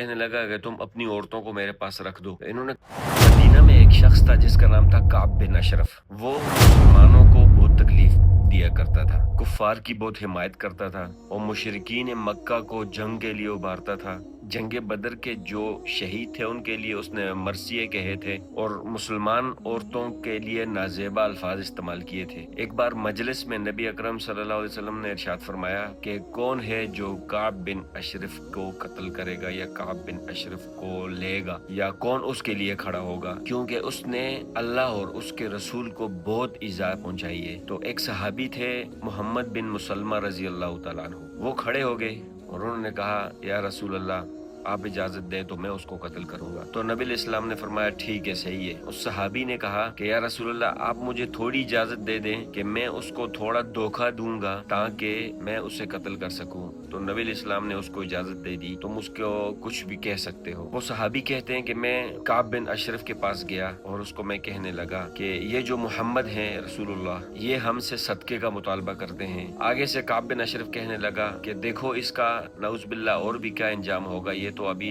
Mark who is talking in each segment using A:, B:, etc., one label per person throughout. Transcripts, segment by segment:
A: कहने लगा कि तुम अपनी औरतों को मेरे पास रख दो। इन्होंने मदीना में एक शख्स था जिसका नाम था काब बिन अशरफ। वो मुसलमानों को बहुत तकलीफ दिया करता था, कुफ्फार की बहुत हिमायत करता था और मुशरिकीन मक्का को जंग के लिए उभारता था। जंग बदर के जो शहीद थे उनके लिए उसने मरसिए कहे थे और मुसलमान औरतों के लिए नाजेबा अल्फाज इस्तेमाल किए थे। एक बार मजलिस में नबी अकरम सल्लल्लाहु अलैहि वसल्लम ने इरशाद फरमाया कि कौन है जो काब बिन अशरफ को कत्ल करेगा या काब बिन अशरफ को लेगा या कौन उसके लिए खड़ा होगा, क्योंकि उसने अल्लाह और उसके रसूल को बहुत इज़ा पहुंचाई है। तो एक सहाबी थे मोहम्मद बिन मुसलमा रजी अल्लाह तआला अन्हु, वो खड़े हो गए और उन्होंने कहा या रसूल अल्लाह आप इजाजत दें तो मैं उसको कत्ल करूंगा। तो नबी इस्लाम ने फरमाया ठीक है, सही है। उस सहाबी ने कहा कि या रसूलल्लाह आप मुझे थोड़ी इजाजत दे दें कि मैं उसको थोड़ा धोखा दूंगा ताकि मैं उसे कत्ल कर सकूं। तो नबी इस्लाम ने उसको इजाजत दे दी। तुम उसको कुछ भी कह सकते हो। वो सहाबी कहते हैं कि मैं काब बिन अशरफ के पास गया और उसको मैं कहने लगा कि ये जो मोहम्मद हैं रसूलुल्लाह, ये हमसे सदके का मुतालबा करते हैं। आगे से काब बिन अशरफ कहने लगा कि देखो इसका नऊज़ और भी क्या इंजाम होगा, ये तो अभी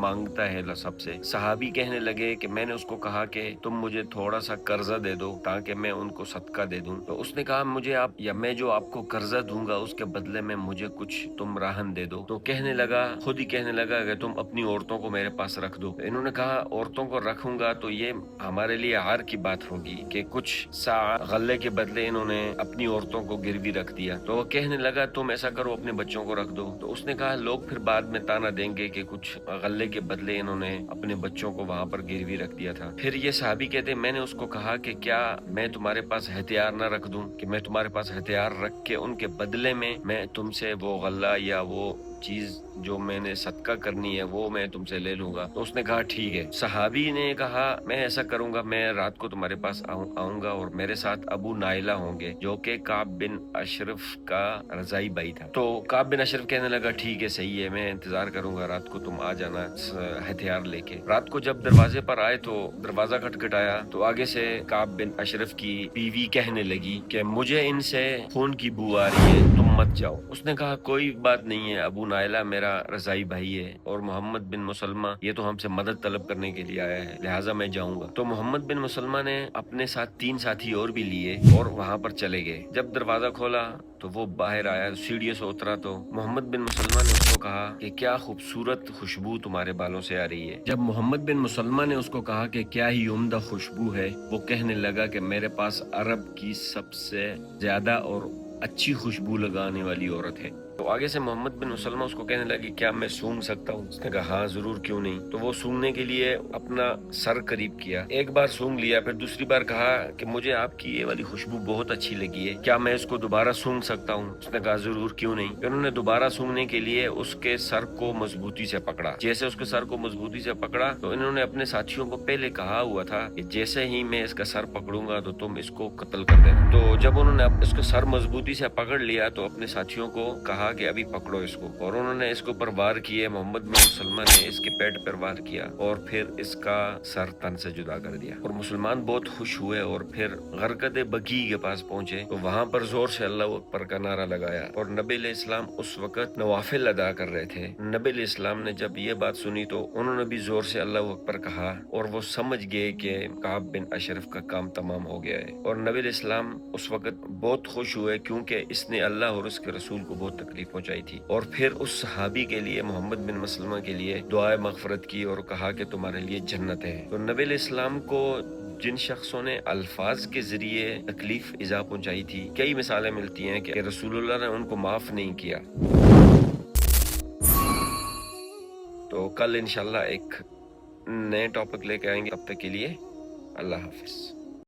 A: मांगता है सबसे। सहाबी कहने लगे कि मैंने उसको कहा कि तुम मुझे थोड़ा सा कर्जा दे दो ताकि मैं उनको सदका दे दूं। तो उसने कहा मुझे आप या मैं जो आपको कर्जा दूंगा उसके बदले में मुझे कुछ तुम राहन दे दो। तो कहने लगा, खुद ही कहने लगा कि तुम अपनी औरतों को मेरे पास रख दो। इन्होंने कहा औरतों को रखूंगा तो ये हमारे लिए हार की बात होगी कि कुछ सा गल्ले के बदले इन्होंने अपनी औरतों को गिरवी रख दिया। तो वो कहने लगा तुम ऐसा करो अपने बच्चों को रख दो। तो उसने कहा लोग फिर बाद में ताना देंगे कि कुछ गल्ले के बदले इन्होंने अपने बच्चों को वहां पर गिरवी रख दिया था। फिर ये सहाबी कहते मैंने उसको कहा कि क्या मैं तुम्हारे पास हथियार न रख दूं, कि मैं तुम्हारे पास हथियार रख के उनके बदले में मैं तुमसे वो गल्ला या वो चीज जो मैंने सदका करनी है वो मैं तुमसे ले लूंगा। तो उसने कहा ठीक है। सहाबी ने कहा मैं ऐसा करूंगा, मैं रात को तुम्हारे पास आऊंगा और मेरे साथ अबू नाइला होंगे जो कि काब बिन अशरफ का रजाई भाई था। तो काब बिन अशरफ कहने लगा ठीक है, सही है, मैं इंतजार करूंगा, रात को तुम आ जाना हथियार लेके। रात को जब दरवाजे पर आए तो दरवाजा खटखटाया तो आगे से काब बिन अशरफ की बीवी कहने लगी कि मुझे इनसे खून की बू आ रही है, तुम मत जाओ। उसने कहा कोई बात नहीं है, अबू नाइला मेरा रजाई भाई है और मोहम्मद बिन मुसलमा ये तो हमसे मदद तलब करने के लिए आया है, लिहाजा मैं जाऊंगा। तो मोहम्मद बिन मुसलमा ने अपने साथ 3 साथी और भी लिए और वहां पर चले गए। जब दरवाजा खोला तो वो बाहर आया, सीढ़ियों से उतरा तो मोहम्मद बिन मुसलमा ने उसको कहा कि क्या खूबसूरत खुशबू तुम्हारे बालों से आ रही है। जब मोहम्मद बिन मुसलमा ने उसको कहा कि क्या ही उम्दा खुशबू है, वो कहने लगा कि मेरे पास अरब की सबसे ज्यादा और अच्छी खुशबू लगाने वाली औरत है। तो आगे से मोहम्मद बिन मुसलमा उसको कहने लगे क्या मैं सूंघ सकता हूँ। उसने कहा हाँ जरूर, क्यों नहीं। तो वो सूंघने के लिए अपना सर करीब किया, एक बार सूंघ लिया, फिर दूसरी बार कहा कि मुझे आपकी ये वाली खुशबू बहुत अच्छी लगी है, क्या मैं इसको दोबारा सूंघ सकता हूँ। उसने कहा जरूर, क्यों नहीं। फिर उन्होंने दोबारा सूंघने के लिए उसके सर को मजबूती से पकड़ा। जैसे उसके सर को मजबूती से पकड़ा तो इन्होंने अपने साथियों को पहले कहा हुआ था कि जैसे ही मैं इसका सर पकड़ूंगा तो तुम इसको कत्ल कर देना। तो जब उन्होंने इसका सर मजबूती से पकड़ लिया तो अपने साथियों को कहा कि अभी पकड़ो इसको, और उन्होंने इसके ऊपर वार किए। मोहम्मद बिन मुसलमान ने इसके पेट पर वार किया और फिर इसका सर तन से जुदा कर दिया। और मुसलमान बहुत खुश हुए और फिर गरकत बकी के पास पहुंचे तो वहां पर जोर से अल्लाह अकबर का नारा लगाया। और नबी इस्लाम उस वक्त नवाफिल अदा कर रहे थे। नबी इस्लाम ने जब ये बात सुनी तो उन्होंने भी जोर से अल्लाह अकबर कहा और वो समझ गए कि काब बिन अशरफ का काम तमाम हो गया है। और नबी इस्लाम उस वक्त बहुत खुश हुए क्योंकि इसने अल्लाह और उसके रसूल को बहुत तकलीफ पहुंचाई थी। और फिर उस सहाबी के लिए, मोहम्मद बिन मुसलमा के लिए दुआए मगफरत की और कहा कि तुम्हारे लिए जन्नत है। तो नबी इस्लाम को जिन शख्सों ने अल्फाज के जरिए तकलीफ इज़ा पहुंचाई थी, कई मिसालें मिलती हैं कि रसूलुल्लाह ने उनको माफ नहीं किया। तो कल इंशाल्लाह एक नए टॉपिक लेके आएंगे, तब तक के लिए अल्लाह हाफिज।